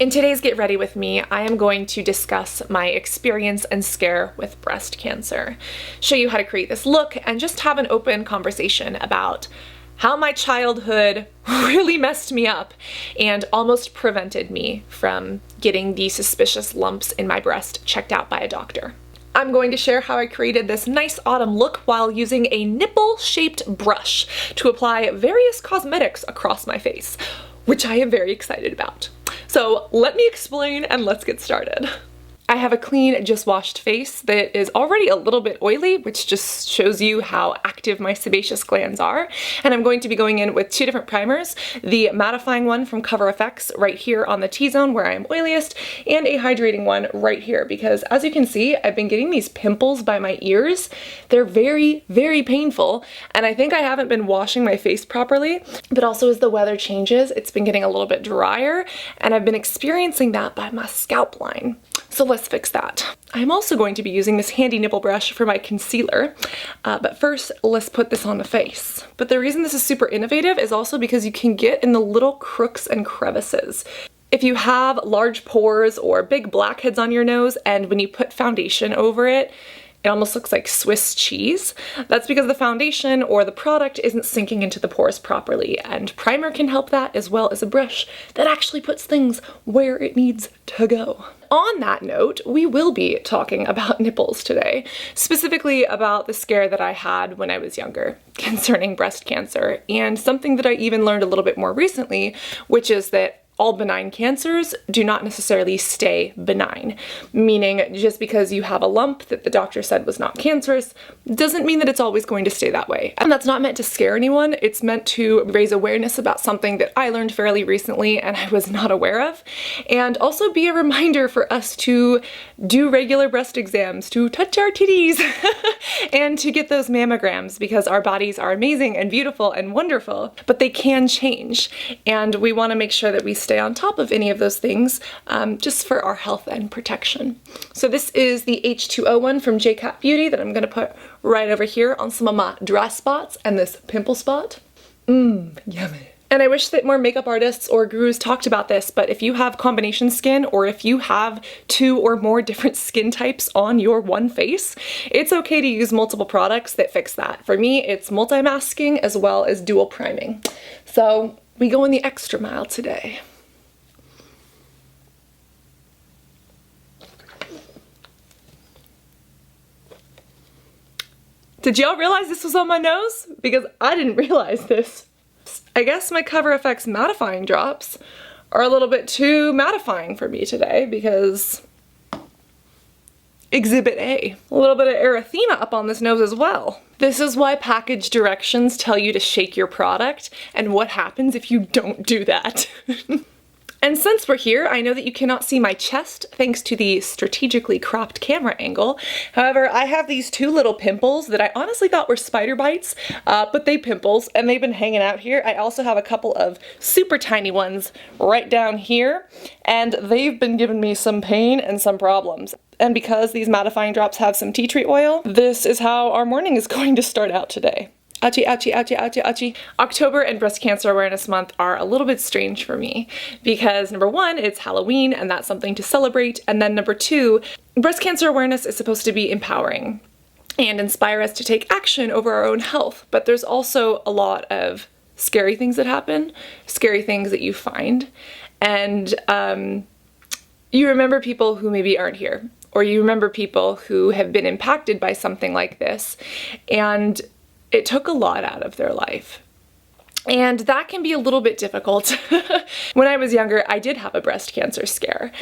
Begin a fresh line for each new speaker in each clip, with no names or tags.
In today's Get Ready With Me, I am going to discuss my experience and scare with breast cancer, show you how to create this look, and just have an open conversation about how my childhood really messed me up and almost prevented me from getting the suspicious lumps in my breast checked out by a doctor. I'm going to share how I created this nice autumn look while using a nipple-shaped brush to apply various cosmetics across my face, which I am very excited about. So let me explain and let's get started. I have a clean, just washed face that is already a little bit oily, which just shows you how active my sebaceous glands are. And I'm going to be going in with two different primers, the mattifying one from Cover FX right here on the T-zone where I am oiliest, and a hydrating one right here, because as you can see, I've been getting these pimples by my ears. They're very, very painful, and I think I haven't been washing my face properly, but also as the weather changes, it's been getting a little bit drier, and I've been experiencing that by my scalp line. So let's fix that. I'm also going to be using this handy nipple brush for my concealer, but first let's put this on the face. But the reason this is super innovative is also because you can get in the little crooks and crevices. If you have large pores or big blackheads on your nose, and when you put foundation over it, it almost looks like Swiss cheese. That's because the foundation or the product isn't sinking into the pores properly, and primer can help that, as well as a brush that actually puts things where it needs to go. On that note, we will be talking about nipples today, specifically about the scare that I had when I was younger concerning breast cancer, and something that I even learned a little bit more recently, which is that all benign cancers do not necessarily stay benign, meaning just because you have a lump that the doctor said was not cancerous doesn't mean that it's always going to stay that way. And that's not meant to scare anyone, it's meant to raise awareness about something that I learned fairly recently and I was not aware of, and also be a reminder for us to do regular breast exams, to touch our titties, and to get those mammograms, because our bodies are amazing and beautiful and wonderful, but they can change, and we want to make sure that we stay on top of any of those things just for our health and protection. So this is the H2O one from J-Cat Beauty that I'm going to put right over here on some of my dry spots and this pimple spot. Yummy. And I wish that more makeup artists or gurus talked about this, but if you have combination skin, or if you have 2 or more different skin types on your one face, it's okay to use multiple products that fix that. For me, it's multi-masking as well as dual priming. So we go in the extra mile today. Did y'all realize this was on my nose? Because I didn't realize this. I guess my Cover FX mattifying drops are a little bit too mattifying for me today, because Exhibit A. A little bit of erythema up on this nose as well. This is why package directions tell you to shake your product, and what happens if you don't do that. And since we're here, I know that you cannot see my chest thanks to the strategically cropped camera angle. However, I have these 2 little pimples that I honestly thought were spider bites, but they pimples, and they've been hanging out here. I also have a couple of super tiny ones right down here, and they've been giving me some pain and some problems. And because these mattifying drops have some tea tree oil, this is how our morning is going to start out today. Ouchie, ouchie, ouchie, ouchie, ouchie. October and Breast Cancer Awareness Month are a little bit strange for me because number 1, it's Halloween and that's something to celebrate, and then number 2, breast cancer awareness is supposed to be empowering and inspire us to take action over our own health, but there's also a lot of scary things that happen, scary things that you find, and you remember people who maybe aren't here, or you remember people who have been impacted by something like this, and it took a lot out of their life. And that can be a little bit difficult. When I was younger, I did have a breast cancer scare.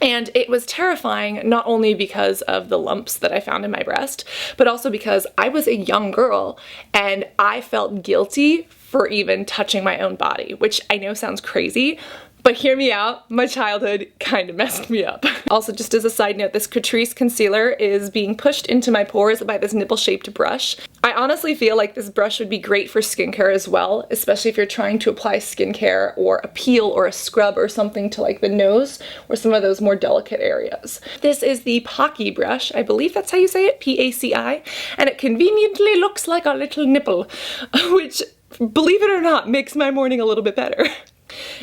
And it was terrifying, not only because of the lumps that I found in my breast, but also because I was a young girl and I felt guilty for even touching my own body, which I know sounds crazy, but hear me out, my childhood kind of messed me up. Also, just as a side note, this Catrice concealer is being pushed into my pores by this nipple-shaped brush. I honestly feel like this brush would be great for skincare as well, especially if you're trying to apply skincare or a peel or a scrub or something to like the nose or some of those more delicate areas. This is the Pocky brush, I believe that's how you say it, P-A-C-I, and it conveniently looks like a little nipple, which, believe it or not, makes my morning a little bit better.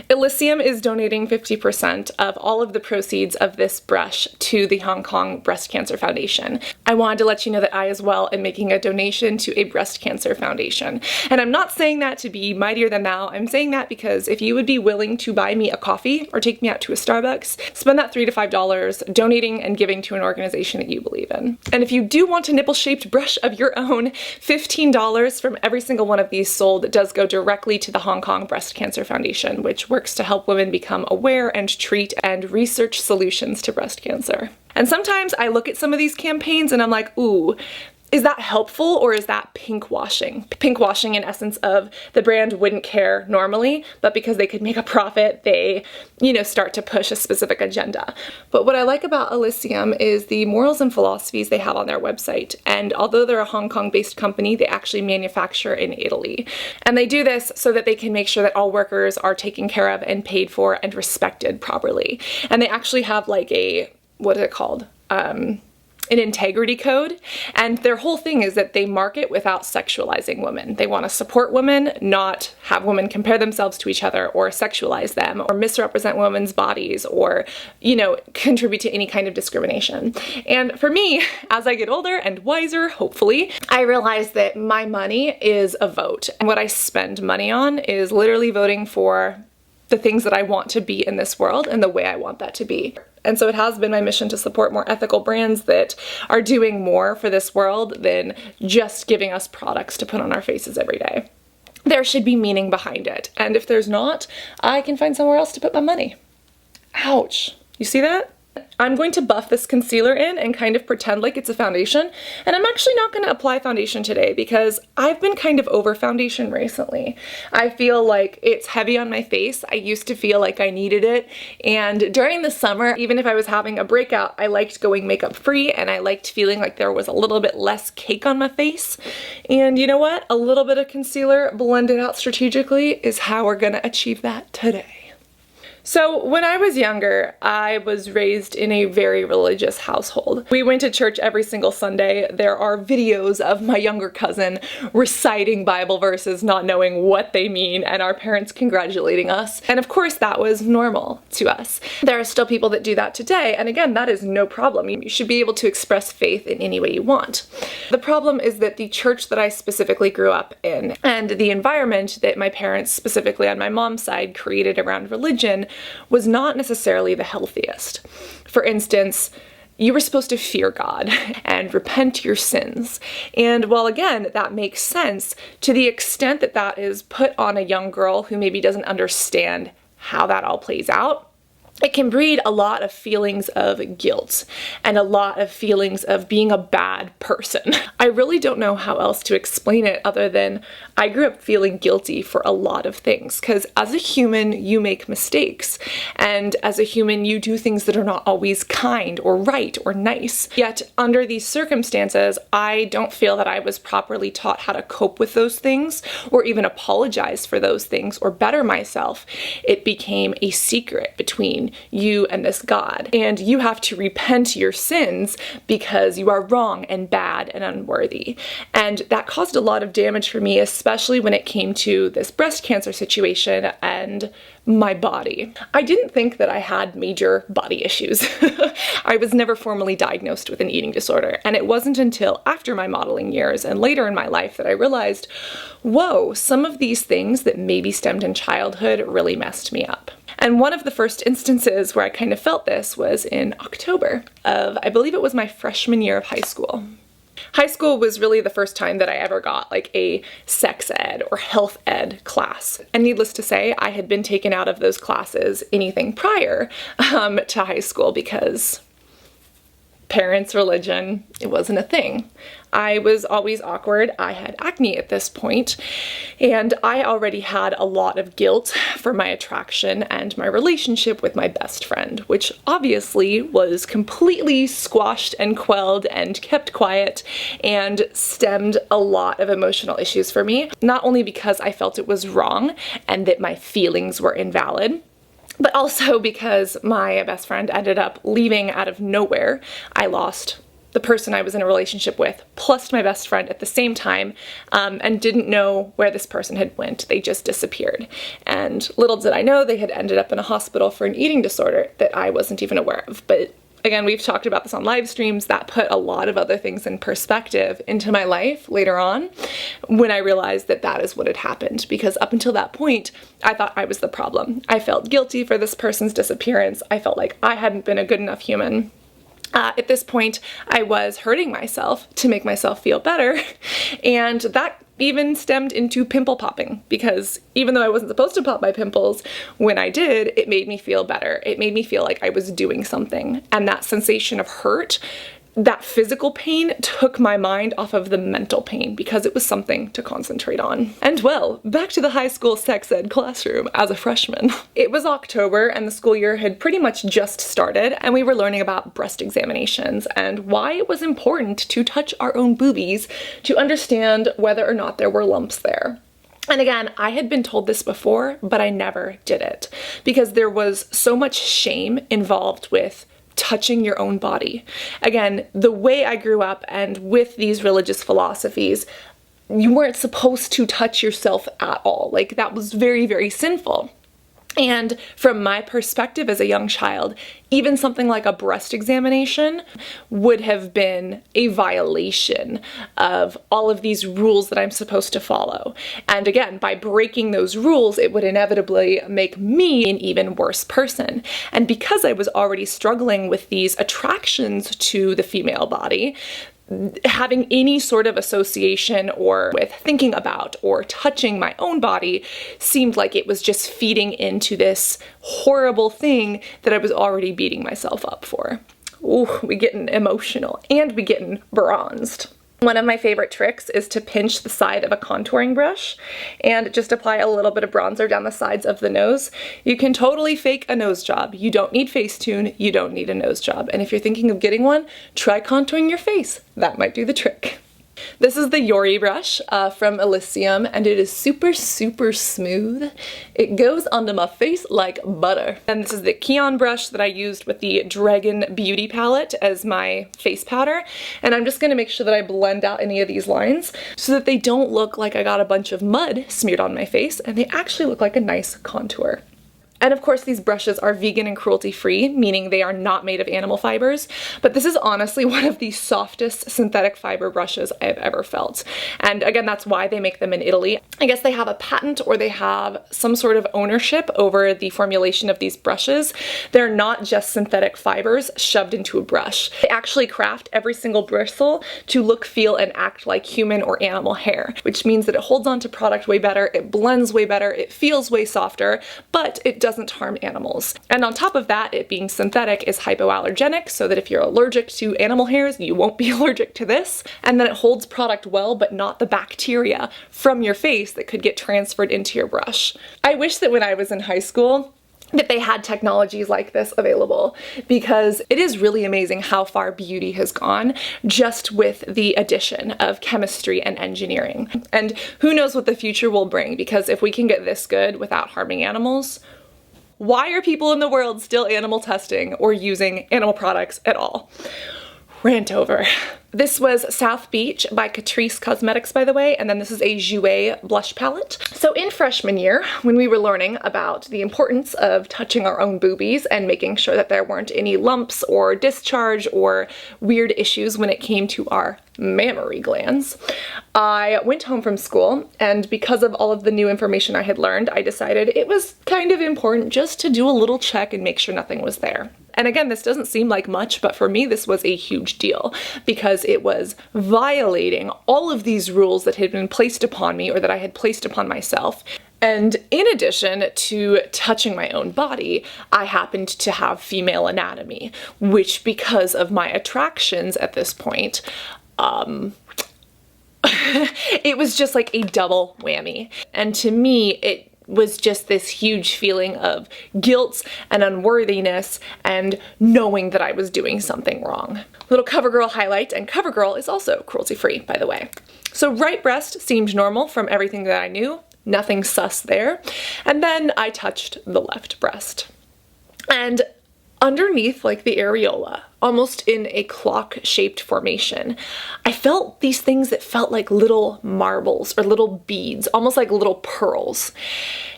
Elysium is donating 50% of all of the proceeds of this brush to the Hong Kong Breast Cancer Foundation. I wanted to let you know that I as well am making a donation to a breast cancer foundation. And I'm not saying that to be mightier than thou. I'm saying that because if you would be willing to buy me a coffee or take me out to a Starbucks, spend that $3 to $5 donating and giving to an organization that you believe in. And if you do want a nipple-shaped brush of your own, $15 from every single one of these sold does go directly to the Hong Kong Breast Cancer Foundation, which works to help women become aware and treat and research solutions to breast cancer. And sometimes I look at some of these campaigns and I'm like, ooh, is that helpful or is that pinkwashing? Pinkwashing in essence of the brand wouldn't care normally, but because they could make a profit, they, start to push a specific agenda. But what I like about Elysium is the morals and philosophies they have on their website. And although they're a Hong Kong-based company, they actually manufacture in Italy. And they do this so that they can make sure that all workers are taken care of and paid for and respected properly. And they actually have like a, what is it called? An integrity code, and their whole thing is that they market without sexualizing women. They want to support women, not have women compare themselves to each other or sexualize them or misrepresent women's bodies or, contribute to any kind of discrimination. And for me, as I get older and wiser, hopefully, I realize that my money is a vote. And what I spend money on is literally voting for the things that I want to be in this world and the way I want that to be. And so it has been my mission to support more ethical brands that are doing more for this world than just giving us products to put on our faces every day. There should be meaning behind it. And if there's not, I can find somewhere else to put my money. Ouch. You see that? I'm going to buff this concealer in and kind of pretend like it's a foundation, and I'm actually not going to apply foundation today because I've been kind of over foundation recently. I feel like it's heavy on my face. I used to feel like I needed it, and during the summer, even if I was having a breakout, I liked going makeup free and I liked feeling like there was a little bit less cake on my face. And you know what? A little bit of concealer blended out strategically is how we're going to achieve that today. So when I was younger, I was raised in a very religious household. We went to church every single Sunday. There are videos of my younger cousin reciting Bible verses, not knowing what they mean, and our parents congratulating us. And of course, that was normal to us. There are still people that do that today, and again, that is no problem. You should be able to express faith in any way you want. The problem is that the church that I specifically grew up in, and the environment that my parents, specifically on my mom's side, created around religion, was not necessarily the healthiest. For instance, you were supposed to fear God and repent your sins. And while again, that makes sense to the extent that that is put on a young girl who maybe doesn't understand how that all plays out, it can breed a lot of feelings of guilt and a lot of feelings of being a bad person. I really don't know how else to explain it other than I grew up feeling guilty for a lot of things, because as a human, you make mistakes. And as a human, you do things that are not always kind or right or nice. Yet under these circumstances, I don't feel that I was properly taught how to cope with those things or even apologize for those things or better myself. It became a secret between you and this God, and you have to repent your sins because you are wrong and bad and unworthy. And that caused a lot of damage for me, especially when it came to this breast cancer situation and my body. I didn't think that I had major body issues. I was never formally diagnosed with an eating disorder, and it wasn't until after my modeling years and later in my life that I realized, whoa, some of these things that maybe stemmed in childhood really messed me up. And one of the first instances where I kind of felt this was in October of, I believe it was my freshman year of high school. High school was really the first time that I ever got like a sex ed or health ed class. And needless to say, I had been taken out of those classes anything prior to high school because parents' religion, it wasn't a thing. I was always awkward. I had acne at this point, and I already had a lot of guilt for my attraction and my relationship with my best friend, which obviously was completely squashed and quelled and kept quiet and stemmed a lot of emotional issues for me, not only because I felt it was wrong and that my feelings were invalid, but also because my best friend ended up leaving out of nowhere. I lost the person I was in a relationship with, plus my best friend at the same time, and didn't know where this person had went. They just disappeared. And little did I know they had ended up in a hospital for an eating disorder that I wasn't even aware of. But again, we've talked about this on live streams. That put a lot of other things in perspective into my life later on when I realized that that is what had happened. Because up until that point, I thought I was the problem. I felt guilty for this person's disappearance. I felt like I hadn't been a good enough human. At this point, I was hurting myself to make myself feel better, and that even stemmed into pimple popping, because even though I wasn't supposed to pop my pimples, when I did, it made me feel better. It made me feel like I was doing something, and that sensation of hurt, that physical pain, took my mind off of the mental pain because it was something to concentrate on. And well, back to the high school sex ed classroom as a freshman. It was October and the school year had pretty much just started, and we were learning about breast examinations and why it was important to touch our own boobies to understand whether or not there were lumps there. And again, I had been told this before, but I never did it because there was so much shame involved with touching your own body. Again, the way I grew up and with these religious philosophies, you weren't supposed to touch yourself at all. Like, that was very, very sinful. And from my perspective as a young child, even something like a breast examination would have been a violation of all of these rules that I'm supposed to follow. And again, by breaking those rules, it would inevitably make me an even worse person. And because I was already struggling with these attractions to the female body, having any sort of association or with thinking about or touching my own body seemed like it was just feeding into this horrible thing that I was already beating myself up for. Ooh, we getting emotional and we getting bronzed. One of my favorite tricks is to pinch the side of a contouring brush and just apply a little bit of bronzer down the sides of the nose. You can totally fake a nose job. You don't need Facetune, you don't need a nose job. And if you're thinking of getting one, try contouring your face. That might do the trick. This is the Jouer brush from Elysium, and it is super, super smooth. It goes onto my face like butter. And this is the Kion brush that I used with the Dragon Beauty palette as my face powder. And I'm just gonna make sure that I blend out any of these lines so that they don't look like I got a bunch of mud smeared on my face, and they actually look like a nice contour. And of course, these brushes are vegan and cruelty-free, meaning they are not made of animal fibers, but this is honestly one of the softest synthetic fiber brushes I have ever felt. And again, that's why they make them in Italy. I guess they have a patent or they have some sort of ownership over the formulation of these brushes. They're not just synthetic fibers shoved into a brush. They actually craft every single bristle to look, feel, and act like human or animal hair, which means that it holds on to product way better, it blends way better, it feels way softer, but it doesn't harm animals. And on top of that, it being synthetic is hypoallergenic, so that if you're allergic to animal hairs, you won't be allergic to this. And then it holds product well, but not the bacteria from your face that could get transferred into your brush. I wish that when I was in high school, that they had technologies like this available, because it is really amazing how far beauty has gone just with the addition of chemistry and engineering. And who knows what the future will bring, because if we can get this good without harming animals, why are people in the world still animal testing or using animal products at all? Rant over. This was South Beach by Catrice Cosmetics, by the way, and then this is a Jouer blush palette. So in freshman year, when we were learning about the importance of touching our own boobies and making sure that there weren't any lumps or discharge or weird issues when it came to our mammary glands, I went home from school, and because of all of the new information I had learned, I decided it was kind of important just to do a little check and make sure nothing was there. And again, this doesn't seem like much, but for me this was a huge deal because it was violating all of these rules that had been placed upon me or that I had placed upon myself. And in addition to touching my own body, I happened to have female anatomy, which because of my attractions at this point, it was just like a double whammy. And to me, it was just this huge feeling of guilt and unworthiness and knowing that I was doing something wrong. Little CoverGirl highlight, and CoverGirl is also cruelty-free, by the way. So right breast seemed normal from everything that I knew, nothing sus there. And then I touched the left breast. And underneath like the areola, almost in a clock-shaped formation, I felt these things that felt like little marbles or little beads, almost like little pearls.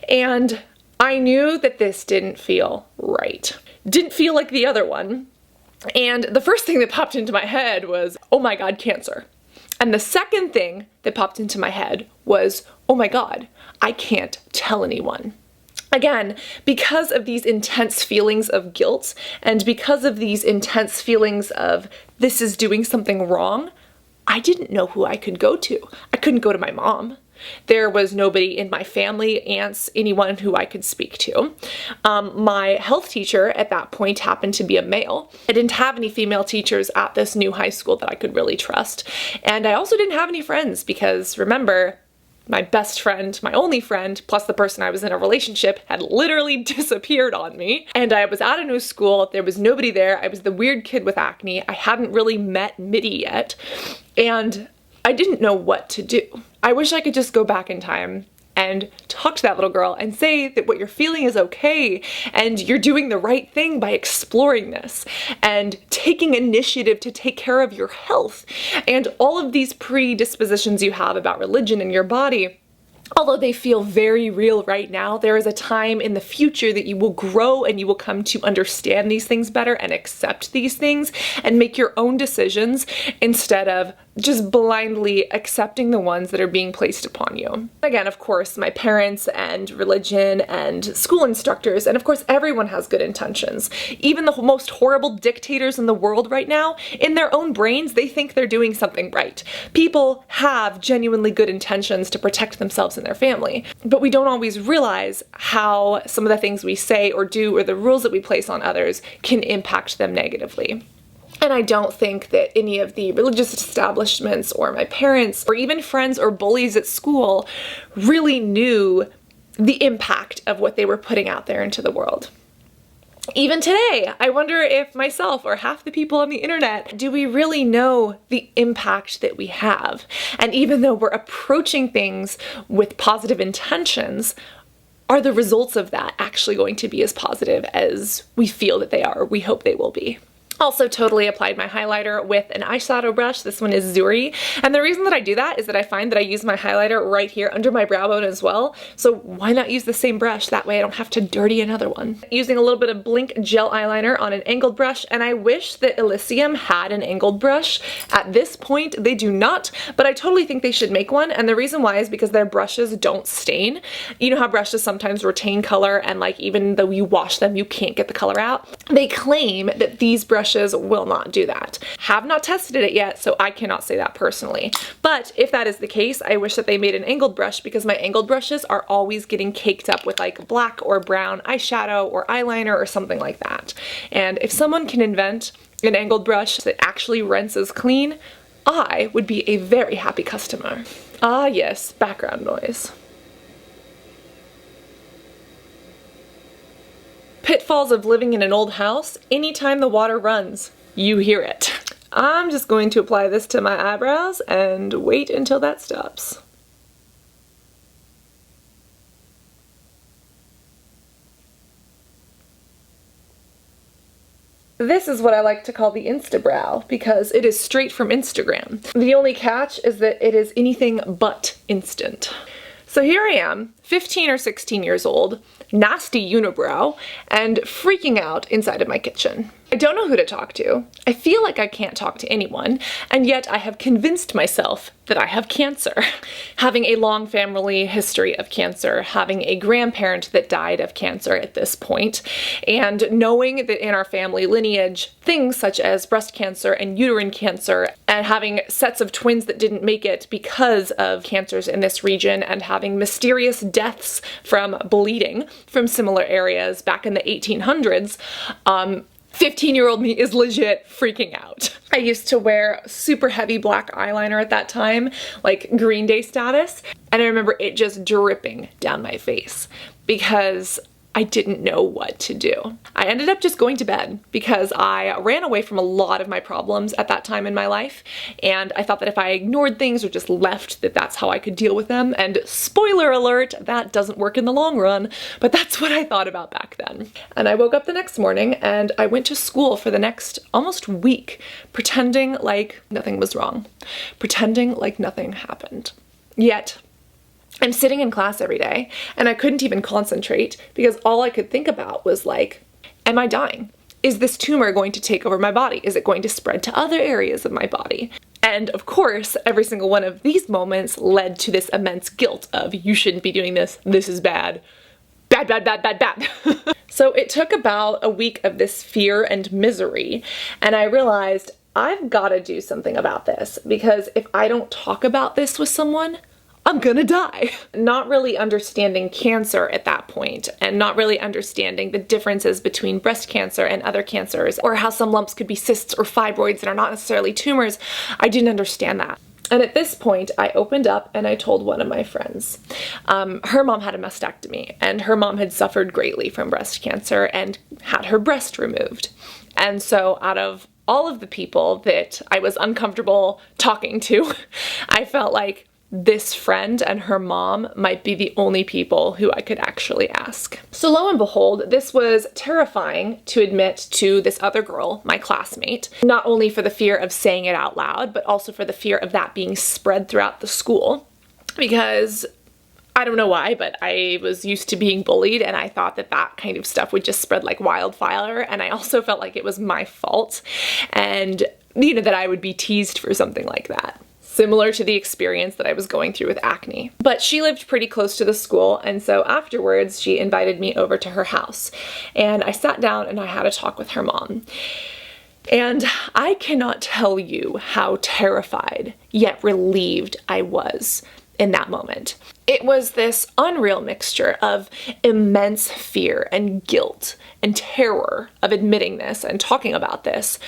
And I knew that this didn't feel right. Didn't feel like the other one. And the first thing that popped into my head was, oh my God, cancer. And the second thing that popped into my head was, oh my God, I can't tell anyone. Again, because of these intense feelings of guilt and because of these intense feelings of this is doing something wrong, I didn't know who I could go to. I couldn't go to my mom. There was nobody in my family, aunts, anyone who I could speak to. My health teacher at that point happened to be a male. I didn't have any female teachers at this new high school that I could really trust. And I also didn't have any friends because, remember, my best friend, my only friend, plus the person I was in a relationship, had literally disappeared on me. And I was at a new school, there was nobody there, I was the weird kid with acne, I hadn't really met Mitty yet, and I didn't know what to do. I wish I could just go back in time and talk to that little girl and say that what you're feeling is okay and you're doing the right thing by exploring this and taking initiative to take care of your health and all of these predispositions you have about religion and your body. Although they feel very real right now, there is a time in the future that you will grow and you will come to understand these things better and accept these things and make your own decisions instead of just blindly accepting the ones that are being placed upon you. Again, of course, my parents and religion and school instructors, and of course everyone has good intentions. Even the most horrible dictators in the world right now, in their own brains, they think they're doing something right. People have genuinely good intentions to protect themselves and their family, but we don't always realize how some of the things we say or do or the rules that we place on others can impact them negatively. And I don't think that any of the religious establishments or my parents or even friends or bullies at school really knew the impact of what they were putting out there into the world. Even today, I wonder if myself or half the people on the internet, do we really know the impact that we have? And even though we're approaching things with positive intentions, are the results of that actually going to be as positive as we feel that they are or we hope they will be? Also totally applied my highlighter with an eyeshadow brush. This one is Jouer. And the reason that I do that is that I find that I use my highlighter right here under my brow bone as well. So why not use the same brush? That way I don't have to dirty another one. Using a little bit of Blink gel eyeliner on an angled brush, and I wish that Elysium had an angled brush. At this point, they do not, but I totally think they should make one. And the reason why is because their brushes don't stain. You know how brushes sometimes retain color and like even though you wash them, you can't get the color out? They claim that these brushes will not do that. Have not tested it yet, so I cannot say that personally. But if that is the case, I wish that they made an angled brush because my angled brushes are always getting caked up with like black or brown eyeshadow or eyeliner or something like that. And if someone can invent an angled brush that actually rinses clean, I would be a very happy customer. Ah yes, background noise. Pitfalls of living in an old house. Anytime the water runs, you hear it. I'm just going to apply this to my eyebrows and wait until that stops. This is what I like to call the Instabrow because it is straight from Instagram. The only catch is that it is anything but instant. So here I am, 15 or 16 years old, nasty unibrow, and freaking out inside of my kitchen. I don't know who to talk to. I feel like I can't talk to anyone, and yet I have convinced myself that I have cancer. Having a long family history of cancer, having a grandparent that died of cancer at this point, and knowing that in our family lineage, things such as breast cancer and uterine cancer, and having sets of twins that didn't make it because of cancers in this region, and having mysterious deaths from bleeding from similar areas back in the 1800s, 15-year-old me is legit freaking out. I used to wear super heavy black eyeliner at that time, like Green Day status, and I remember it just dripping down my face because I didn't know what to do. I ended up just going to bed because I ran away from a lot of my problems at that time in my life, and I thought that if I ignored things or just left, that that's how I could deal with them, and spoiler alert, that doesn't work in the long run, but that's what I thought about back then. And I woke up the next morning and I went to school for the next almost week pretending like nothing was wrong, pretending like nothing happened. Yet, I'm sitting in class every day and I couldn't even concentrate because all I could think about was like, am I dying? Is this tumor going to take over my body? Is it going to spread to other areas of my body? And of course, every single one of these moments led to this immense guilt of, you shouldn't be doing this, this is bad, bad, bad, bad, bad, bad. So it took about a week of this fear and misery, and I realized I've got to do something about this, because if I don't talk about this with someone, I'm gonna die. Not really understanding cancer at that point, and not really understanding the differences between breast cancer and other cancers, or how some lumps could be cysts or fibroids that are not necessarily tumors, I didn't understand that. And at this point, I opened up and I told one of my friends. Her mom had a mastectomy, and her mom had suffered greatly from breast cancer and had her breast removed. And so out of all of the people that I was uncomfortable talking to, I felt like this friend and her mom might be the only people who I could actually ask. So lo and behold, this was terrifying to admit to this other girl, my classmate, not only for the fear of saying it out loud, but also for the fear of that being spread throughout the school. Because I don't know why, but I was used to being bullied, and I thought that that kind of stuff would just spread like wildfire, and I also felt like it was my fault, and you know, that I would be teased for something like that. Similar to the experience that I was going through with acne. But she lived pretty close to the school, and so afterwards she invited me over to her house. And I sat down and I had a talk with her mom. And I cannot tell you how terrified yet relieved I was in that moment. It was this unreal mixture of immense fear and guilt and terror of admitting this and talking about this,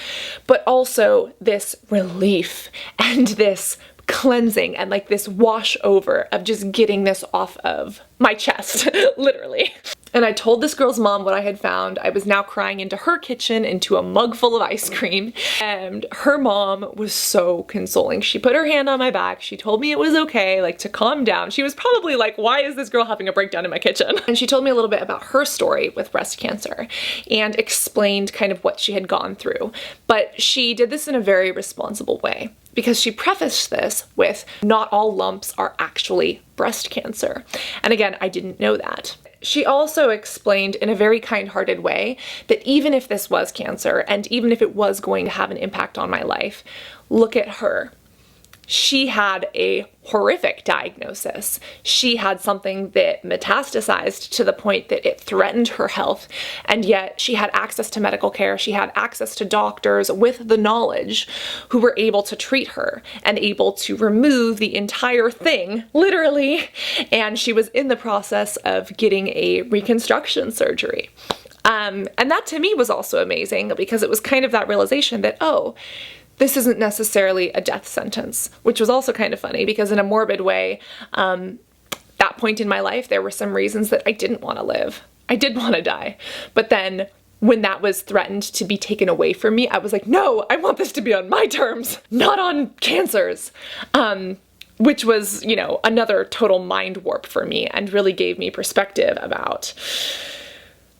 but also this relief and this cleansing and like this wash over of just getting this off of my chest, literally. And I told this girl's mom what I had found. I was now crying into her kitchen into a mug full of ice cream, and her mom was so consoling. She put her hand on my back. She told me it was okay, like to calm down. She was probably like, why is this girl having a breakdown in my kitchen? And she told me a little bit about her story with breast cancer and explained kind of what she had gone through. But she did this in a very responsible way, because she prefaced this with, not all lumps are actually breast cancer. And again, I didn't know that. She also explained in a very kind-hearted way that even if this was cancer, and even if it was going to have an impact on my life, look at her. She had a horrific diagnosis. She had something that metastasized to the point that it threatened her health, and yet she had access to medical care. She had access to doctors with the knowledge who were able to treat her and able to remove the entire thing, literally, and she was in the process of getting a reconstruction surgery. And that to me was also amazing, because it was kind of that realization that, oh, this isn't necessarily a death sentence, which was also kind of funny, because in a morbid way, that point in my life, there were some reasons that I didn't want to live. I did want to die. But then when that was threatened to be taken away from me, I was like, no, I want this to be on my terms, not on cancer's. Which was, you know, another total mind warp for me, and really gave me perspective about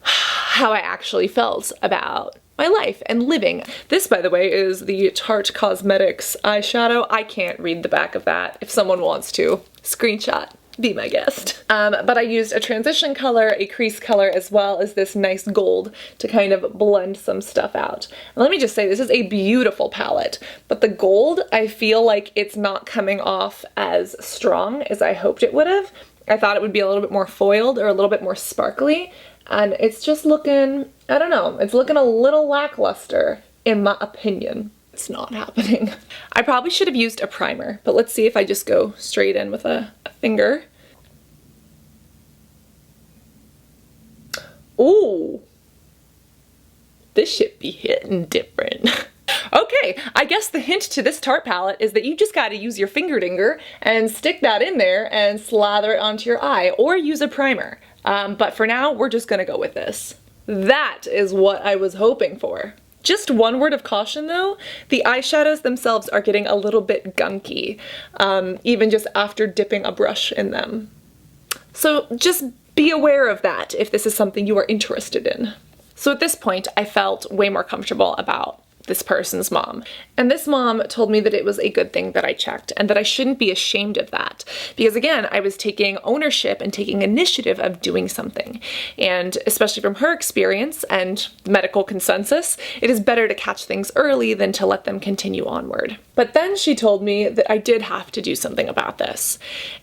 how I actually felt about my life and living. This, by the way, is the Tarte Cosmetics eyeshadow. I can't read the back of that. If someone wants to, screenshot, be my guest. But I used a transition color, a crease color, as well as this nice gold to kind of blend some stuff out. And let me just say, this is a beautiful palette, but the gold, I feel like it's not coming off as strong as I hoped it would have. I thought it would be a little bit more foiled or a little bit more sparkly, and it's just looking, I don't know, it's looking a little lackluster in my opinion. It's not happening. I probably should have used a primer, but let's see if I just go straight in with a finger. Ooh, this should be hitting different. Okay, I guess the hint to this Tarte palette is that you just gotta use your fingerdinger and stick that in there and slather it onto your eye, or use a primer. But for now, we're just gonna go with this. That is what I was hoping for. Just one word of caution though, the eyeshadows themselves are getting a little bit gunky, even just after dipping a brush in them. So just be aware of that if this is something you are interested in. So at this point, I felt way more comfortable about this person's mom. And this mom told me that it was a good thing that I checked and that I shouldn't be ashamed of that. Because again, I was taking ownership and taking initiative of doing something. And especially from her experience and medical consensus, it is better to catch things early than to let them continue onward. But then she told me that I did have to do something about this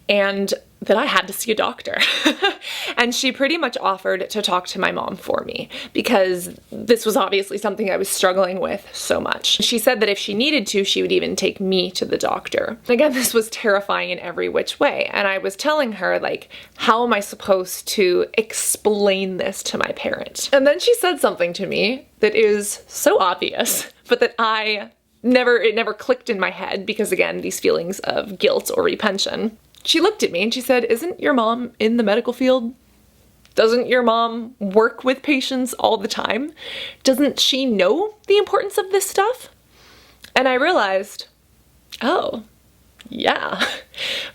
and that I had to see a doctor. And she pretty much offered to talk to my mom for me because this was obviously something I was struggling with so much. She said that if she needed to, she would even take me to the doctor. Again, this was terrifying in every which way. And I was telling her, like, how am I supposed to explain this to my parent? And then she said something to me that is so obvious, but that it never clicked in my head because again, these feelings of guilt or repension. She looked at me and she said, "Isn't your mom in the medical field? Doesn't your mom work with patients all the time? Doesn't she know the importance of this stuff?" And I realized, oh, yeah.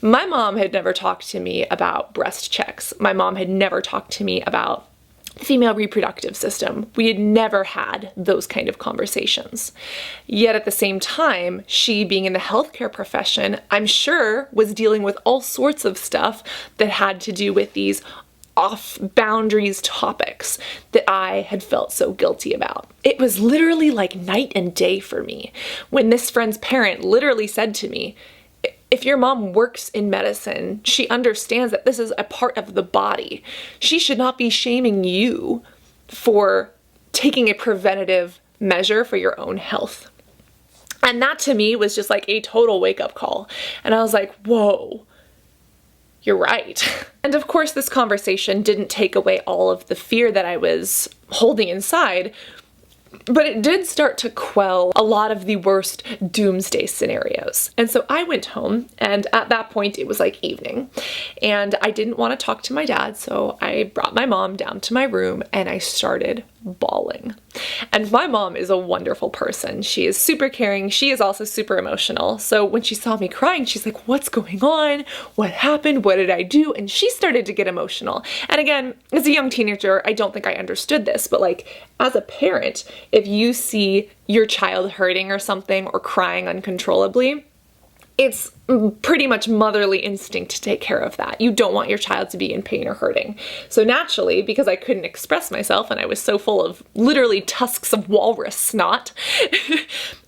My mom had never talked to me about breast checks. My mom had never talked to me about the female reproductive system. We had never had those kind of conversations. Yet at the same time, she being in the healthcare profession, I'm sure was dealing with all sorts of stuff that had to do with these off boundaries topics that I had felt so guilty about. It was literally like night and day for me when this friend's parent literally said to me, "If your mom works in medicine, she understands that this is a part of the body. She should not be shaming you for taking a preventative measure for your own health." And that to me was just like a total wake-up call. And I was like, whoa, you're right. And of course, this conversation didn't take away all of the fear that I was holding inside, but it did start to quell a lot of the worst doomsday scenarios. And so I went home, and at that point it was like evening, and I didn't want to talk to my dad, so I brought my mom down to my room and I started bawling. And my mom is a wonderful person. She is super caring. She is also super emotional. So when she saw me crying, she's like, "What's going on? What happened? What did I do?" And she started to get emotional. And again, as a young teenager, I don't think I understood this, but like as a parent, if you see your child hurting or something or crying uncontrollably, it's pretty much motherly instinct to take care of that. You don't want your child to be in pain or hurting. So naturally, because I couldn't express myself and I was so full of literally tusks of walrus snot,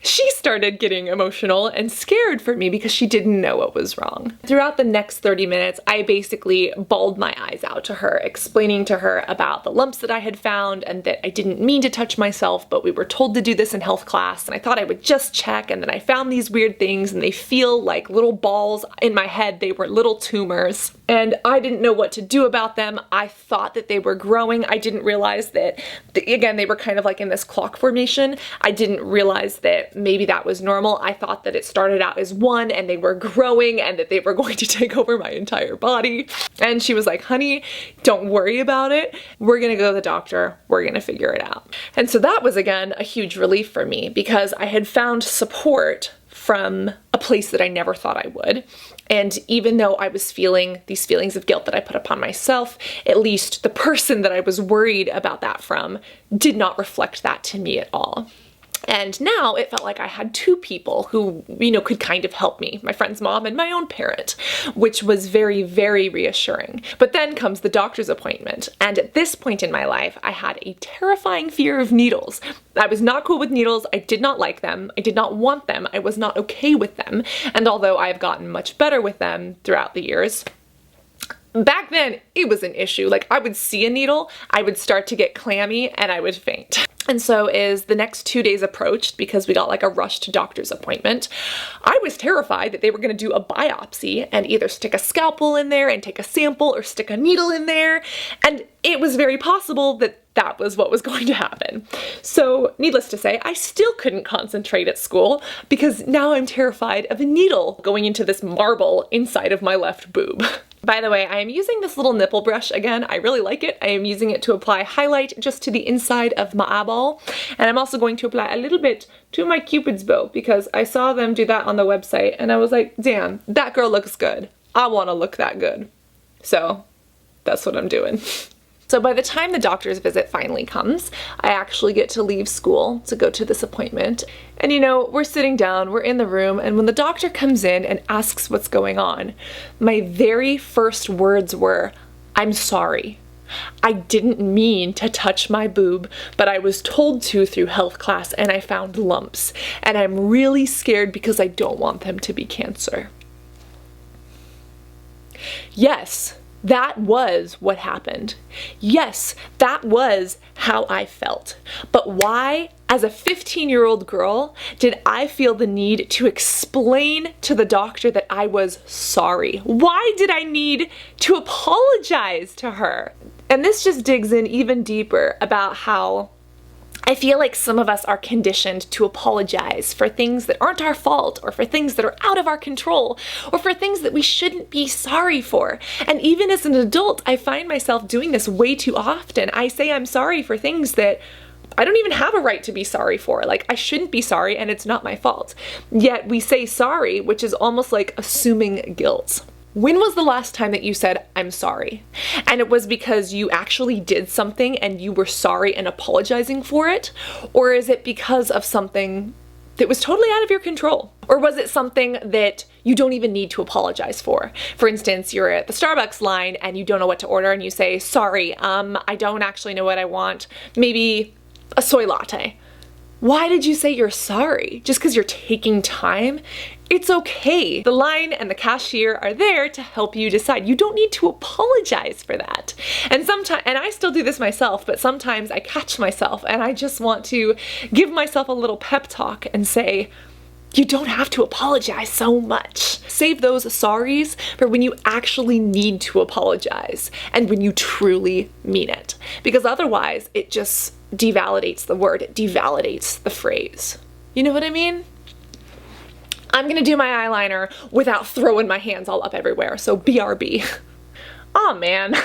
she started getting emotional and scared for me because she didn't know what was wrong. Throughout the next 30 minutes, I basically bawled my eyes out to her, explaining to her about the lumps that I had found and that I didn't mean to touch myself, but we were told to do this in health class, and I thought I would just check, and then I found these weird things and they feel like little balls in my head. They were little tumors and I didn't know what to do about them. I thought that they were growing. I didn't realize that, again, they were kind of like in this clock formation. I didn't realize that maybe that was normal. I thought that it started out as one and they were growing and that they were going to take over my entire body. And she was like, "Honey, don't worry about it. We're gonna go to the doctor. We're gonna figure it out." And so that was, again, a huge relief for me because I had found support from a place that I never thought I would. And even though I was feeling these feelings of guilt that I put upon myself, at least the person that I was worried about that from did not reflect that to me at all. And now it felt like I had two people who, you know, could kind of help me, my friend's mom and my own parent, which was very, very reassuring. But then comes the doctor's appointment. And at this point in my life, I had a terrifying fear of needles. I was not cool with needles. I did not like them. I did not want them. I was not okay with them. And although I've gotten much better with them throughout the years, back then it was an issue. Like I would see a needle, I would start to get clammy and I would faint. And so as the next 2 days approached, because we got like a rushed doctor's appointment, I was terrified that they were going to do a biopsy and either stick a scalpel in there and take a sample or stick a needle in there. And it was very possible that that was what was going to happen. So needless to say, I still couldn't concentrate at school because now I'm terrified of a needle going into this marble inside of my left boob. By the way, I am using this little nipple brush again. I really like it. I am using it to apply highlight just to the inside of my eyeball. And I'm also going to apply a little bit to my Cupid's bow because I saw them do that on the website and I was like, damn, that girl looks good. I want to look that good. So that's what I'm doing. So by the time the doctor's visit finally comes, I actually get to leave school to go to this appointment. And you know, we're sitting down, we're in the room, and when the doctor comes in and asks what's going on, my very first words were, "I'm sorry. I didn't mean to touch my boob, but I was told to through health class and I found lumps. And I'm really scared because I don't want them to be cancer." Yes. That was what happened. Yes, that was how I felt. But why, as a 15-year-old girl, did I feel the need to explain to the doctor that I was sorry? Why did I need to apologize to her? And this just digs in even deeper about how I feel like some of us are conditioned to apologize for things that aren't our fault, or for things that are out of our control, or for things that we shouldn't be sorry for. And even as an adult, I find myself doing this way too often. I say I'm sorry for things that I don't even have a right to be sorry for. Like, I shouldn't be sorry and it's not my fault. Yet we say sorry, which is almost like assuming guilt. When was the last time that you said, "I'm sorry"? And it was because you actually did something and you were sorry and apologizing for it? Or is it because of something that was totally out of your control? Or was it something that you don't even need to apologize for? For instance, you're at the Starbucks line and you don't know what to order and you say, "Sorry, I don't actually know what I want. Maybe a soy latte." Why did you say you're sorry? Just because you're taking time? It's okay. The line and the cashier are there to help you decide. You don't need to apologize for that. And sometimes, and I still do this myself, but sometimes I catch myself and I just want to give myself a little pep talk and say, you don't have to apologize so much. Save those sorries for when you actually need to apologize and when you truly mean it. Because otherwise, it just devalidates the word, it devalidates the phrase. You know what I mean? I'm gonna do my eyeliner without throwing my hands all up everywhere, so BRB. Aw man,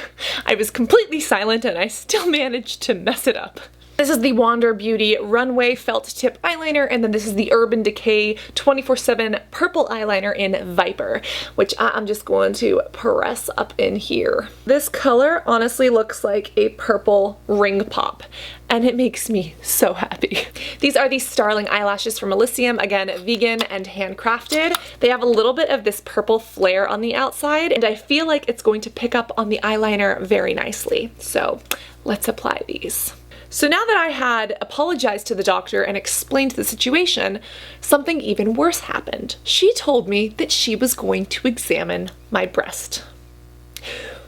I was completely silent and I still managed to mess it up. This is the Wander Beauty Runway Felt Tip Eyeliner, and then this is the Urban Decay 24/7 Purple Eyeliner in Viper, which I'm just going to press up in here. This color honestly looks like a purple ring pop, and it makes me so happy. These are the Starling Eyelashes from Elysium, again, vegan and handcrafted. They have a little bit of this purple flare on the outside, and I feel like it's going to pick up on the eyeliner very nicely. So let's apply these. So now that I had apologized to the doctor and explained the situation, something even worse happened. She told me that she was going to examine my breast.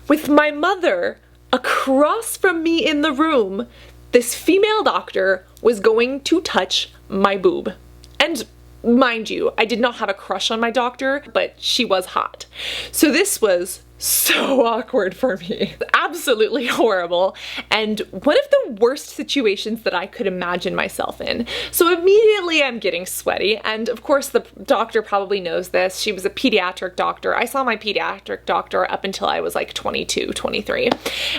With my mother across from me in the room, this female doctor was going to touch my boob. And mind you, I did not have a crush on my doctor, but she was hot. So this was so awkward for me. Absolutely horrible, and one of the worst situations that I could imagine myself in. So immediately I'm getting sweaty, and of course the doctor probably knows this. She was a pediatric doctor. I saw my pediatric doctor up until I was like 22, 23.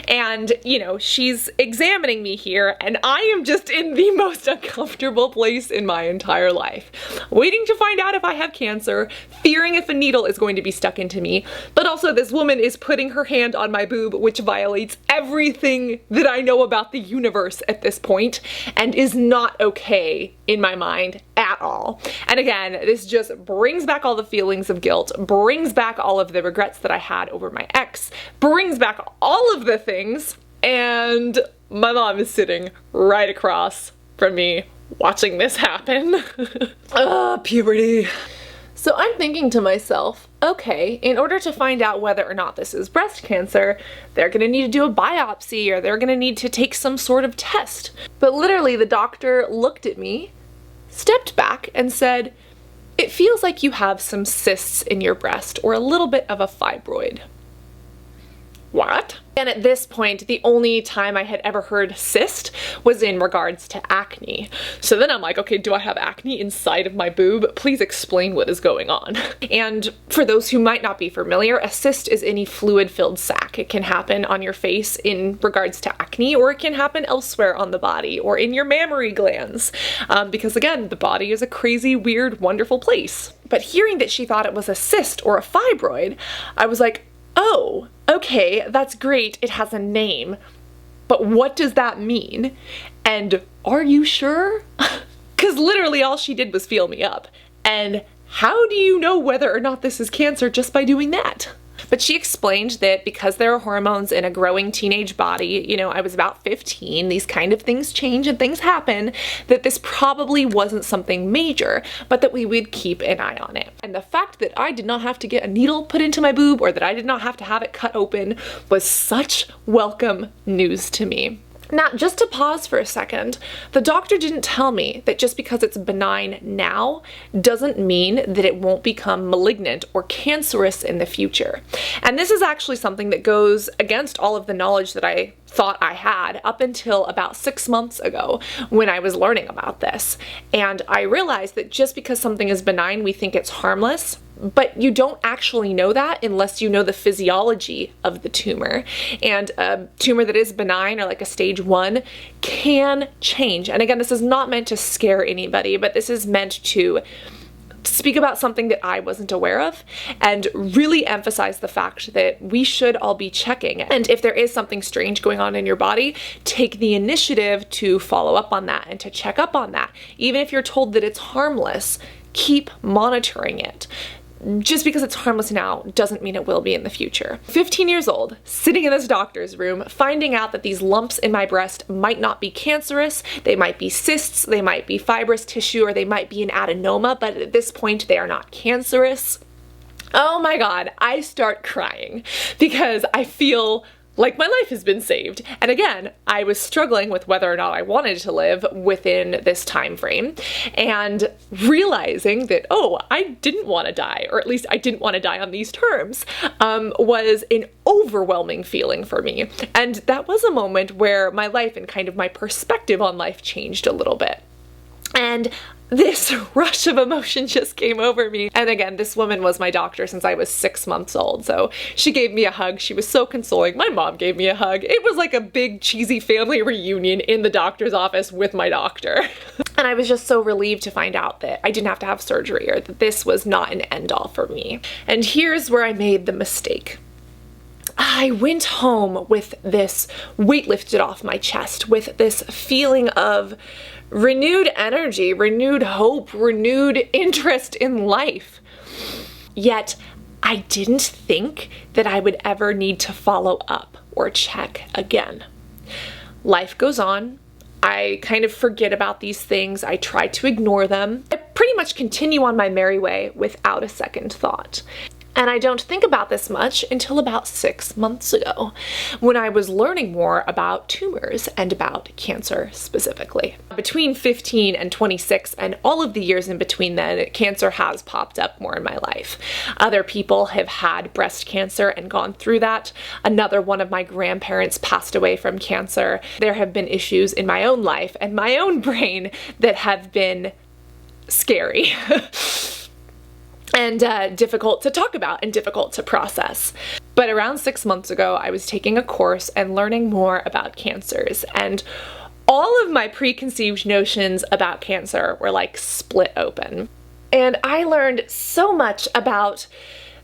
And you know, she's examining me here, and I am just in the most uncomfortable place in my entire life. Waiting to find out if I have cancer, fearing if a needle is going to be stuck into me, but also this woman is putting her hand on my boob, which violates everything that I know about the universe at this point, and is not okay in my mind at all. And again, this just brings back all the feelings of guilt, brings back all of the regrets that I had over my ex, brings back all of the things, and my mom is sitting right across from me watching this happen. Puberty. So I'm thinking to myself, okay, in order to find out whether or not this is breast cancer, they're gonna need to do a biopsy or they're gonna need to take some sort of test. But literally the doctor looked at me, stepped back and said, "It feels like you have some cysts in your breast or a little bit of a fibroid." what? And at this point, the only time I had ever heard cyst was in regards to acne. So then I'm like, okay, do I have acne inside of my boob? Please explain what is going on. And for those who might not be familiar, a cyst is any fluid-filled sac. It can happen on your face in regards to acne, or it can happen elsewhere on the body or in your mammary glands. Because again, the body is a crazy, weird, wonderful place. But hearing that she thought it was a cyst or a fibroid, I was like, oh, okay, that's great, it has a name, but what does that mean? And are you sure? Because literally all she did was feel me up. And how do you know whether or not this is cancer just by doing that? But she explained that because there are hormones in a growing teenage body, you know, I was about 15, these kind of things change and things happen, that this probably wasn't something major, but that we would keep an eye on it. And the fact that I did not have to get a needle put into my boob, or that I did not have to have it cut open, was such welcome news to me. Now, just to pause for a second, the doctor didn't tell me that just because it's benign now doesn't mean that it won't become malignant or cancerous in the future. And this is actually something that goes against all of the knowledge that I thought I had up until about 6 months ago when I was learning about this. And I realized that just because something is benign, we think it's harmless. But you don't actually know that unless you know the physiology of the tumor. And a tumor that is benign, or like a stage 1, can change. And again, this is not meant to scare anybody, but this is meant to speak about something that I wasn't aware of and really emphasize the fact that we should all be checking. And if there is something strange going on in your body, take the initiative to follow up on that and to check up on that. Even if you're told that it's harmless, keep monitoring it. Just because it's harmless now doesn't mean it will be in the future. 15 years old, sitting in this doctor's room, finding out that these lumps in my breast might not be cancerous, they might be cysts, they might be fibrous tissue, or they might be an adenoma, but at this point they are not cancerous. Oh my God, I start crying because I feel like my life has been saved. And again, I was struggling with whether or not I wanted to live within this time frame, and realizing that, oh, I didn't want to die, or at least I didn't want to die on these terms, was an overwhelming feeling for me. And that was a moment where my life and kind of my perspective on life changed a little bit. And this rush of emotion just came over me. And again, this woman was my doctor since I was 6 months old. So she gave me a hug. She was so consoling. My mom gave me a hug. It was like a big cheesy family reunion in the doctor's office with my doctor. And I was just so relieved to find out that I didn't have to have surgery, or that this was not an end all for me. And here's where I made the mistake. I went home with this weight lifted off my chest, with this feeling of renewed energy, renewed hope, renewed interest in life. Yet I didn't think that I would ever need to follow up or check again. Life goes on. I kind of forget about these things. I try to ignore them. I pretty much continue on my merry way without a second thought. And I don't think about this much until about 6 months ago, when I was learning more about tumors and about cancer specifically. Between 15 and 26 and all of the years in between then, cancer has popped up more in my life. Other people have had breast cancer and gone through that. Another one of my grandparents passed away from cancer. There have been issues in my own life and my own brain that have been scary. And difficult to talk about and difficult to process. But around 6 months ago, I was taking a course and learning more about cancers, and all of my preconceived notions about cancer were like split open. And I learned so much about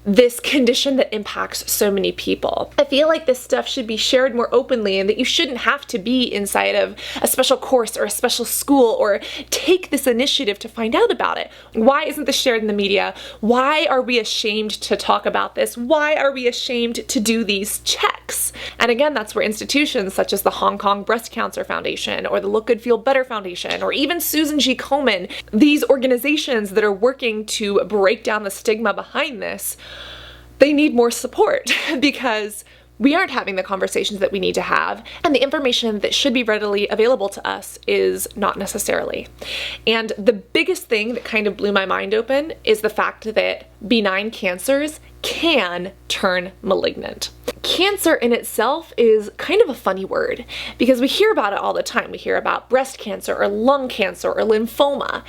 this condition that impacts so many people. I feel like this stuff should be shared more openly, and that you shouldn't have to be inside of a special course or a special school or take this initiative to find out about it. Why isn't this shared in the media? Why are we ashamed to talk about this? Why are we ashamed to do these checks? And again, that's where institutions such as the Hong Kong Breast Cancer Foundation or the Look Good Feel Better Foundation or even Susan G. Komen, these organizations that are working to break down the stigma behind this, they need more support because we aren't having the conversations that we need to have, and the information that should be readily available to us is not necessarily. And the biggest thing that kind of blew my mind open is the fact that benign cancers can turn malignant. cancer in itself is kind of a funny word because we hear about it all the time. We hear about breast cancer or lung cancer or lymphoma.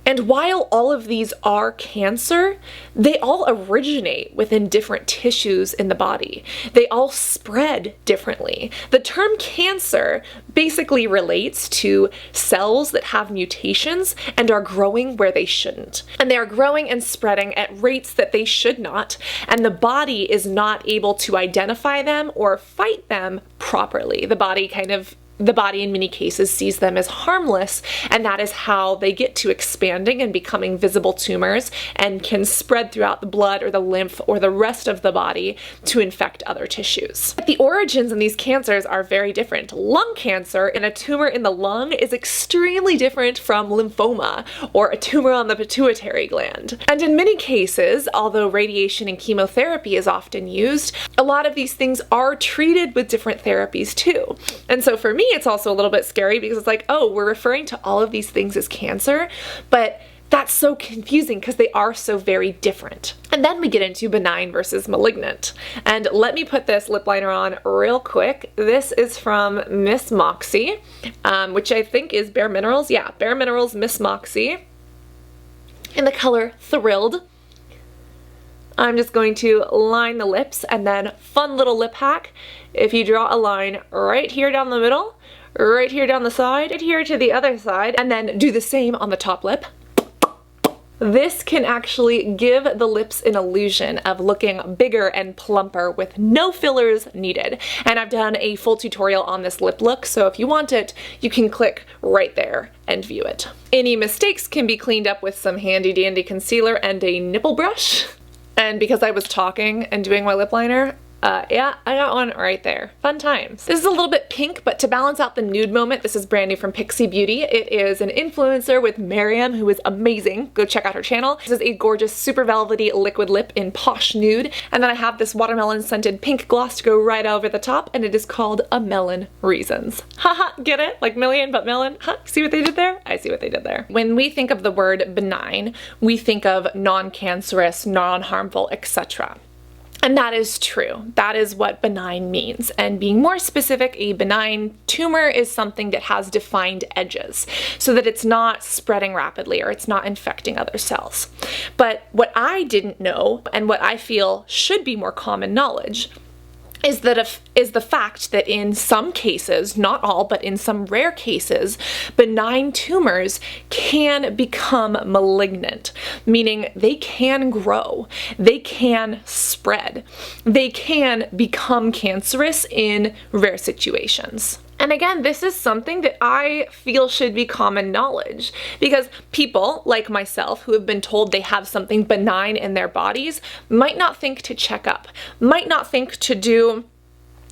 And while all of these are cancer, they all originate within different tissues in the body. They all spread differently. The term cancer basically relates to cells that have mutations and are growing where they shouldn't. And they are growing and spreading at rates that they should not, and the body is not able to identify them or fight them properly. The body in many cases sees them as harmless, and that is how they get to expanding and becoming visible tumors and can spread throughout the blood or the lymph or the rest of the body to infect other tissues. But the origins in these cancers are very different. Lung cancer and a tumor in the lung is extremely different from lymphoma or a tumor on the pituitary gland. And in many cases, although radiation and chemotherapy is often used, a lot of these things are treated with different therapies too. And so for me, it's also a little bit scary because it's like, oh, we're referring to all of these things as cancer, but that's so confusing because they are so very different. And then we get into benign versus malignant. And let me put this lip liner on real quick. This is from Miss Moxie, which I think is Bare Minerals. Yeah, Bare Minerals Miss Moxie in the color Thrilled. I'm just going to line the lips, and then fun little lip hack. If you draw a line right here down the middle, right here down the side, right here to the other side, and then do the same on the top lip, this can actually give the lips an illusion of looking bigger and plumper with no fillers needed. And I've done a full tutorial on this lip look, so if you want it, you can click right there and view it. Any mistakes can be cleaned up with some handy dandy concealer and a nipple brush. And because I was talking and doing my lip liner, yeah, I got one right there. Fun times. This is a little bit pink, but to balance out the nude moment, this is brand new from Pixi Beauty. It is an influencer with Mariam, who is amazing. Go check out her channel. This is a gorgeous, super velvety liquid lip in Posh Nude. And then I have this watermelon scented pink gloss to go right over the top, and it is called A Melon Reasons. Haha, get it? Like million, but melon? Huh? See what they did there? I see what they did there. When we think of the word benign, we think of non-cancerous, non-harmful, etc. And that is true. That is what benign means. And being more specific, a benign tumor is something that has defined edges so that it's not spreading rapidly or it's not infecting other cells. But what I didn't know, and what I feel should be more common knowledge, is the fact that in some cases, not all, but in some rare cases, benign tumors can become malignant, meaning they can grow, they can spread, they can become cancerous in rare situations. And again, this is something that I feel should be common knowledge because people like myself who have been told they have something benign in their bodies might not think to check up, might not think to do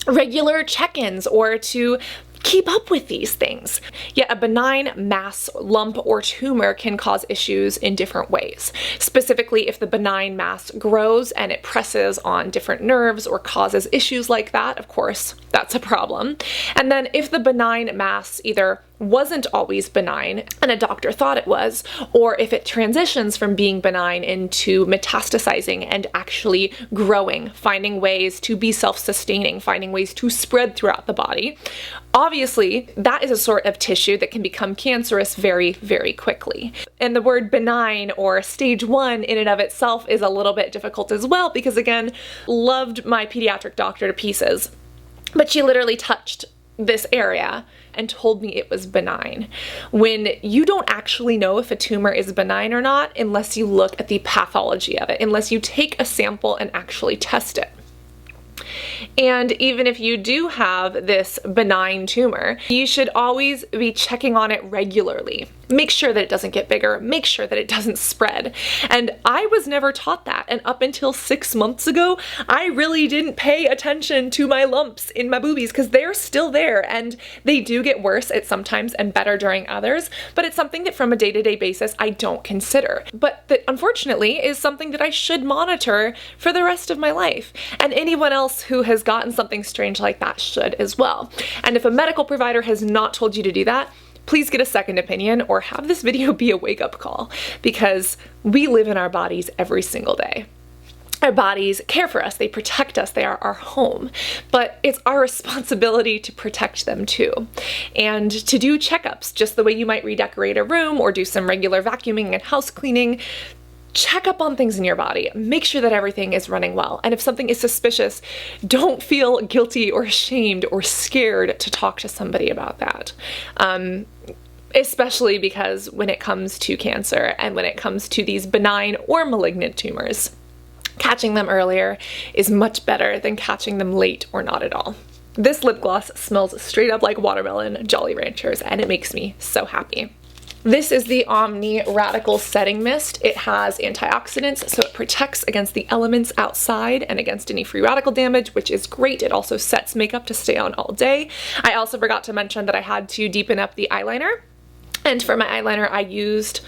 regular check-ins or to keep up with these things. Yet a benign mass, lump, or tumor can cause issues in different ways. Specifically, if the benign mass grows and it presses on different nerves or causes issues like that, of course, that's a problem. And then if the benign mass either wasn't always benign and a doctor thought it was, or if it transitions from being benign into metastasizing and actually growing, finding ways to be self-sustaining, finding ways to spread throughout the body, obviously that is a sort of tissue that can become cancerous very, very quickly. And the word benign or stage 1 in and of itself is a little bit difficult as well because, again, loved my pediatric doctor to pieces, but she literally touched this area and told me it was benign, when you don't actually know if a tumor is benign or not unless you look at the pathology of it, unless you take a sample and actually test it. And even if you do have this benign tumor, you should always be checking on it regularly. Make sure that it doesn't get bigger, make sure that it doesn't spread. And I was never taught that, and up until 6 months ago, I really didn't pay attention to my lumps in my boobies because they're still there and they do get worse at sometimes and better during others, but it's something that from a day-to-day basis I don't consider, but that unfortunately is something that I should monitor for the rest of my life. And anyone else who has gotten something strange like that should as well. And if a medical provider has not told you to do that, please get a second opinion or have this video be a wake-up call because we live in our bodies every single day. Our bodies care for us, they protect us, they are our home, but it's our responsibility to protect them too. And to do checkups, just the way you might redecorate a room or do some regular vacuuming and house cleaning. Check up on things in your body. Make sure that everything is running well. And if something is suspicious, don't feel guilty or ashamed or scared to talk to somebody about that. Especially because when it comes to cancer and when it comes to these benign or malignant tumors, catching them earlier is much better than catching them late or not at all. This lip gloss smells straight up like watermelon Jolly Ranchers, and it makes me so happy. This is the Omni Radical Setting Mist. It has antioxidants, so it protects against the elements outside and against any free radical damage, which is great. It also sets makeup to stay on all day. I also forgot to mention that I had to deepen up the eyeliner. And for my eyeliner, I used,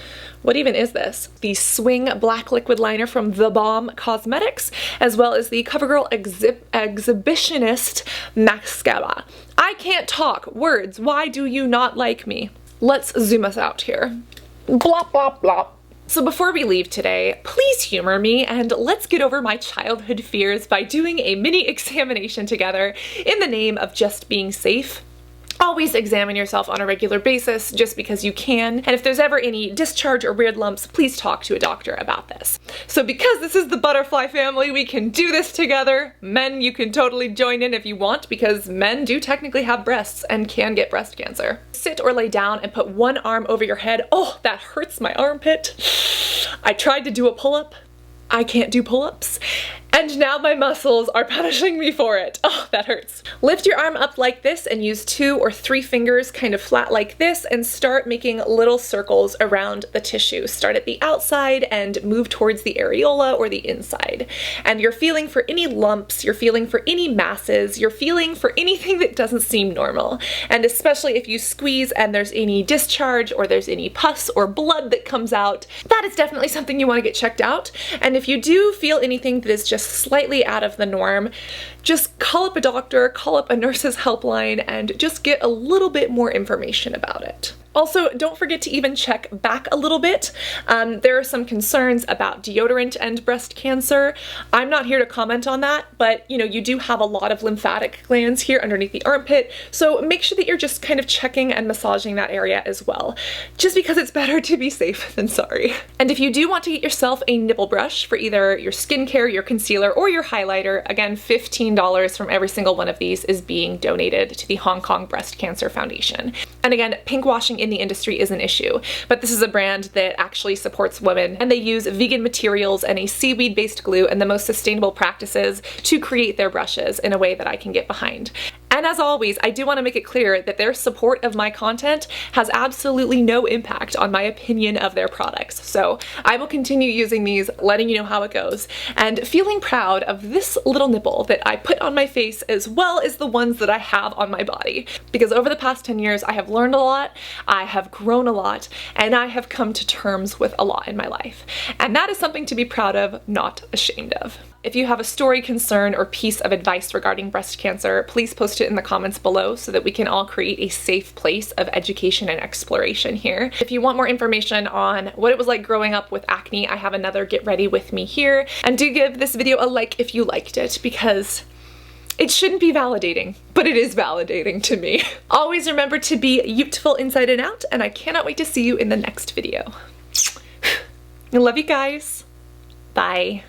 what even is this? The SCHWING Black Liquid Liner from the Balm Cosmetics, as well as the Covergirl Exhibitionist Mascara. I can't talk. Words. Why do you not like me? Let's zoom us out here. Blop, blop, blop. So before we leave today, please humor me and let's get over my childhood fears by doing a mini examination together in the name of just being safe. Always examine yourself on a regular basis just because you can, and if there's ever any discharge or weird lumps, please talk to a doctor about this. So because this is the butterfly family, we can do this together. Men, you can totally join in if you want, because men do technically have breasts and can get breast cancer. Sit or lay down and put one arm over your head. Oh, that hurts my armpit. I tried to do a pull-up. I can't do pull-ups. And now my muscles are punishing me for it. Oh, that hurts. Lift your arm up like this and use 2 or 3 fingers kind of flat like this and start making little circles around the tissue. Start at the outside and move towards the areola or the inside. And you're feeling for any lumps, you're feeling for any masses, you're feeling for anything that doesn't seem normal. And especially if you squeeze and there's any discharge or there's any pus or blood that comes out, that is definitely something you want to get checked out. And if you do feel anything that is just slightly out of the norm, just call up a doctor, call up a nurse's helpline, and just get a little bit more information about it. Also, don't forget to even check back a little bit. There are some concerns about deodorant and breast cancer. I'm not here to comment on that, but you know, you do have a lot of lymphatic glands here underneath the armpit, so make sure that you're just kind of checking and massaging that area as well, just because it's better to be safe than sorry. And if you do want to get yourself a nipple brush for either your skincare, your concealer, or your highlighter, again, $15 from every single one of these is being donated to the Hong Kong Breast Cancer Foundation. And again, pink washing in the industry is an issue, but this is a brand that actually supports women, and they use vegan materials and a seaweed-based glue and the most sustainable practices to create their brushes in a way that I can get behind. And as always, I do want to make it clear that their support of my content has absolutely no impact on my opinion of their products. So I will continue using these, letting you know how it goes, and feeling proud of this little nipple that I put on my face as well as the ones that I have on my body. Because over the past 10 years, I have learned a lot, I have grown a lot, and I have come to terms with a lot in my life. And that is something to be proud of, not ashamed of. If you have a story, concern, or piece of advice regarding breast cancer, please post it in the comments below so that we can all create a safe place of education and exploration here. If you want more information on what it was like growing up with acne, I have another Get Ready With Me here. And do give this video a like if you liked it, because it shouldn't be validating, but it is validating to me. Always remember to be beautiful inside and out, and I cannot wait to see you in the next video. I love you guys. Bye.